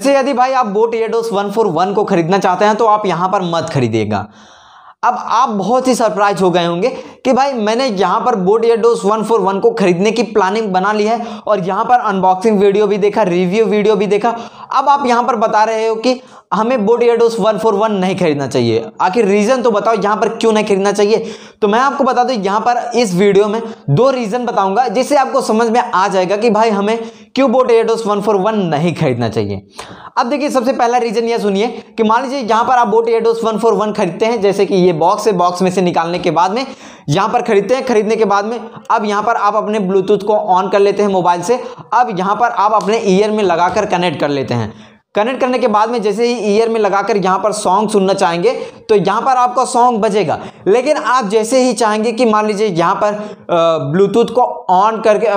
जैसे यदि भाई आप बोट एयरडोस 141 को खरीदना चाहते हैं तो आप यहां पर मत खरीदिएगा। अब आप बहुत ही सरप्राइज हो गए होंगे कि भाई मैंने यहाँ पर बोट एयरडोस 141 को खरीदने की प्लानिंग बना ली है और यहाँ पर अनबॉक्सिंग वीडियो भी देखा, रिव्यू वीडियो भी देखा। अब आप यहाँ पर बता रहे हो कि हमें बोट एयरडोस 141 नहीं खरीदना चाहिए। आखिर रीजन तो बताओ यहाँ पर क्यों नहीं खरीदना चाहिए। तो मैं आपको बता दूं यहाँ पर इस वीडियो में 2 रीजन बताऊंगा जिससे आपको समझ में आ जाएगा कि भाई हमें क्यों बोट एयरडोस 141 नहीं खरीदना चाहिए। अब देखिए, सबसे पहला रीजन ये सुनिए कि मान लीजिए यहाँ पर आप बोट एयरडोस 141 खरीदते हैं, जैसे कि ये बॉक्स है, बॉक्स में से निकालने के बाद में यहाँ पर खरीदते हैं। खरीदने के बाद में अब यहाँ पर आप अपने ब्लूटूथ को ऑन कर लेते हैं मोबाइल से। अब यहाँ पर आप अपने ईयर में लगाकर कनेक्ट कर लेते हैं। कनेक्ट करने के बाद में जैसे ही ईयर में लगाकर यहाँ पर सॉन्ग सुनना चाहेंगे तो यहाँ पर आपका सॉन्ग बजेगा। लेकिन आप जैसे ही चाहेंगे कि मान लीजिए यहाँ पर ब्लूटूथ को ऑन करके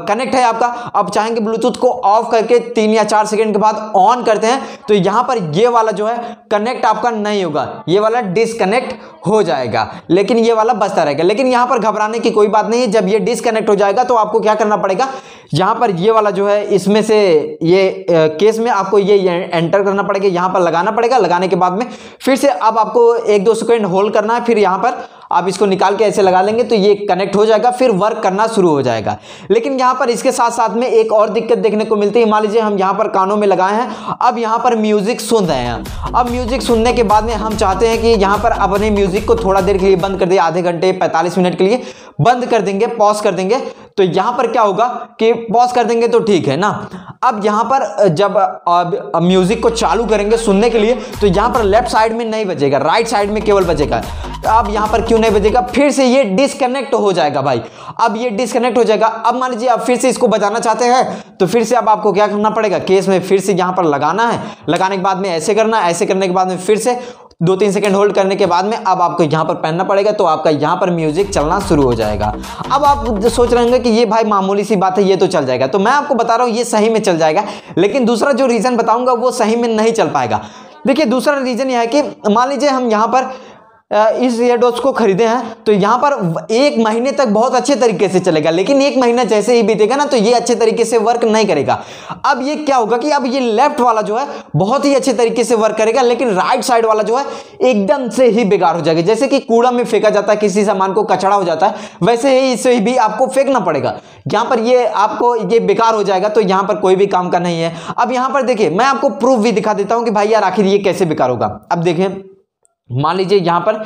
कनेक्ट है आपका, अब चाहेंगे ब्लूटूथ को ऑफ करके 3 या 4 सेकंड के बाद ऑन करते हैं तो यहाँ पर ये वाला जो है कनेक्ट आपका नहीं होगा, ये वाला डिसकनेक्ट हो जाएगा, लेकिन ये वाला बचता रहेगा। लेकिन यहाँ पर घबराने की कोई बात नहीं है। जब ये डिसकनेक्ट हो जाएगा तो आपको क्या करना पड़ेगा, यहाँ पर ये वाला जो है इसमें से ये केस में आपको ये एंटर करना पड़ेगा, यहाँ पर लगाना पड़ेगा। लगाने के बाद में फिर से अब आपको 1-2 सेकंड होल्ड करना है, फिर यहाँ पर आप इसको निकाल के ऐसे लगा लेंगे तो ये कनेक्ट हो जाएगा, फिर वर्क करना शुरू हो जाएगा। लेकिन यहाँ पर इसके साथ साथ में एक और दिक्कत देखने को मिलती है। मान लीजिए हम यहाँ पर कानों में लगाए हैं, अब यहाँ पर म्यूजिक सुन रहे हैं। अब म्यूजिक सुनने के बाद में हम चाहते हैं कि यहाँ पर अपने म्यूजिक को थोड़ा देर के लिए बंद कर दिए, आधे घंटे 45 मिनट के लिए बंद कर देंगे, पॉज कर देंगे। तो यहाँ पर क्या होगा कि पॉज कर देंगे तो ठीक है ना। अब यहाँ पर जब म्यूजिक को चालू करेंगे सुनने के लिए तो यहाँ पर लेफ्ट साइड में नहीं बजेगा, राइट साइड में केवल बजेगा। अब यहाँ पर क्यों नहीं बजेगा, फिर से ये डिसकनेक्ट हो जाएगा भाई। अब ये डिसकनेक्ट हो जाएगा। अब मान लीजिए आप फिर से इसको बजाना चाहते हैं तो फिर से अब आपको क्या करना पड़ेगा, केस में फिर से यहाँ पर लगाना है। लगाने के बाद में ऐसे करना, ऐसे करने के बाद में फिर से 2-3 सेकंड होल्ड करने के बाद में अब आपको यहाँ पर पहनना पड़ेगा तो आपका यहाँ पर म्यूजिक चलना शुरू हो जाएगा। अब आप सोच रहे होंगे कि ये भाई मामूली सी बात है, ये तो चल जाएगा। तो मैं आपको बता रहा हूँ ये सही में चल जाएगा, लेकिन दूसरा जो रीजन बताऊंगा वो सही में नहीं चल पाएगा। देखिए, दूसरा रीजन यह है कि मान लीजिए हम यहाँ पर इस एयरडोस को खरीदे हैं तो यहाँ पर 1 महीने तक बहुत अच्छे तरीके से चलेगा, लेकिन 1 महीना जैसे ही बीतेगा ना तो ये अच्छे तरीके से वर्क नहीं करेगा। अब ये क्या होगा कि अब ये लेफ्ट वाला जो है बहुत ही अच्छे तरीके से वर्क करेगा, लेकिन राइट साइड वाला जो है एकदम से ही बेकार हो जाएगा। जैसे कि कूड़ा में फेंका जाता है, किसी सामान को कचरा हो जाता है, वैसे ही इसे भी आपको फेंकना पड़ेगा। यहाँ पर ये आपको ये बेकार हो जाएगा, तो यहाँ पर कोई भी काम का नहीं है। अब यहाँ पर देखिए, मैं आपको प्रूफ भी दिखा देता हूँ कि भाई यार आखिर ये कैसे बेकार होगा। अब देखिए, मान लीजिए यहाँ पर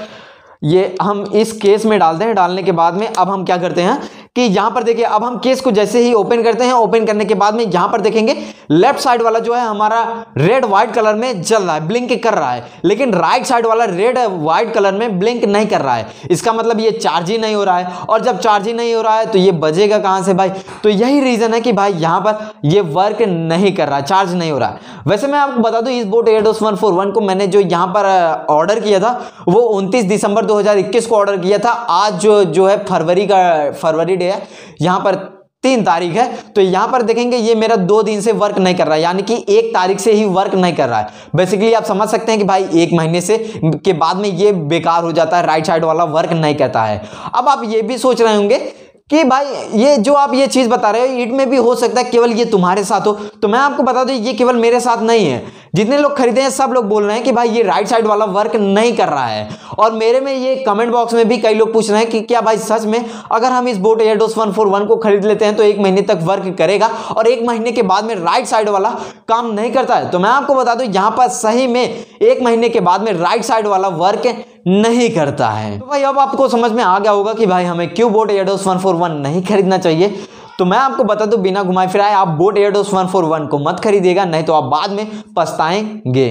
ये हम इस केस में डालते हैं। डालने के बाद में अब हम क्या करते हैं कि यहाँ पर देखिए, अब हम केस को जैसे ही ओपन करते हैं, ओपन करने के बाद में यहाँ पर देखेंगे लेफ्ट साइड वाला जो है हमारा रेड व्हाइट कलर में जल रहा है, ब्लिंक कर रहा है, लेकिन राइट साइड वाला रेड व्हाइट कलर में ब्लिंक नहीं कर रहा है। इसका मतलब ये चार्ज ही नहीं हो रहा है, और जब चार्ज ही नहीं हो रहा है तो ये बजेगा कहाँ से भाई। तो यही रीजन है कि भाई यहाँ पर ये वर्क नहीं कर रहा है, चार्ज नहीं हो रहा है। वैसे मैं आपको बता दूं, इस बोट एयरडोस 141 को मैंने जो यहाँ पर ऑर्डर किया था वो 29 दिसंबर 2021 को ऑर्डर किया था। आज जो है फरवरी डे है, यहाँ पर 3 तारीख है। तो यहाँ पर देखेंगे ये मेरा 2 दिन से वर्क नहीं कर रहा है, यानी कि 1 तारीख से ही वर्क नहीं कर रहा है। बेसिकली आप समझ सकते हैं कि भाई 1 महीने से के बाद में ये बेकार हो जाता है, राइट साइड वाला वर्क नहीं करता है। अब आप ये भी सोच रहे होंगे कि भाई ये जो आप ये चीज बता रहे हो इट में भी हो सकता है केवल ये तुम्हारे साथ हो। तो मैं आपको बता दूं ये केवल मेरे साथ नहीं है, जितने लोग खरीदे हैं सब लोग बोल रहे हैं कि भाई ये राइट साइड वाला वर्क नहीं कर रहा है। और मेरे में ये कमेंट बॉक्स में भी कई लोग पूछ रहे हैं कि क्या भाई सच में अगर हम इस बोट एयरडोस 141 को खरीद लेते हैं तो 1 महीने तक वर्क करेगा और 1 महीने के बाद में राइट साइड वाला काम नहीं करता है। तो मैं आपको बता दूं यहाँ पर सही में 1 महीने के बाद में राइट साइड वाला वर्क नहीं करता है। तो भाई अब आपको समझ में आ गया होगा कि भाई हमें क्यों बोट एयरडोस 141 नहीं खरीदना चाहिए। तो मैं आपको बता दूं बिना घुमाए फिराए आप बोट एयरडोस 141 को मत खरीदिएगा, नहीं तो आप बाद में पछताएंगे।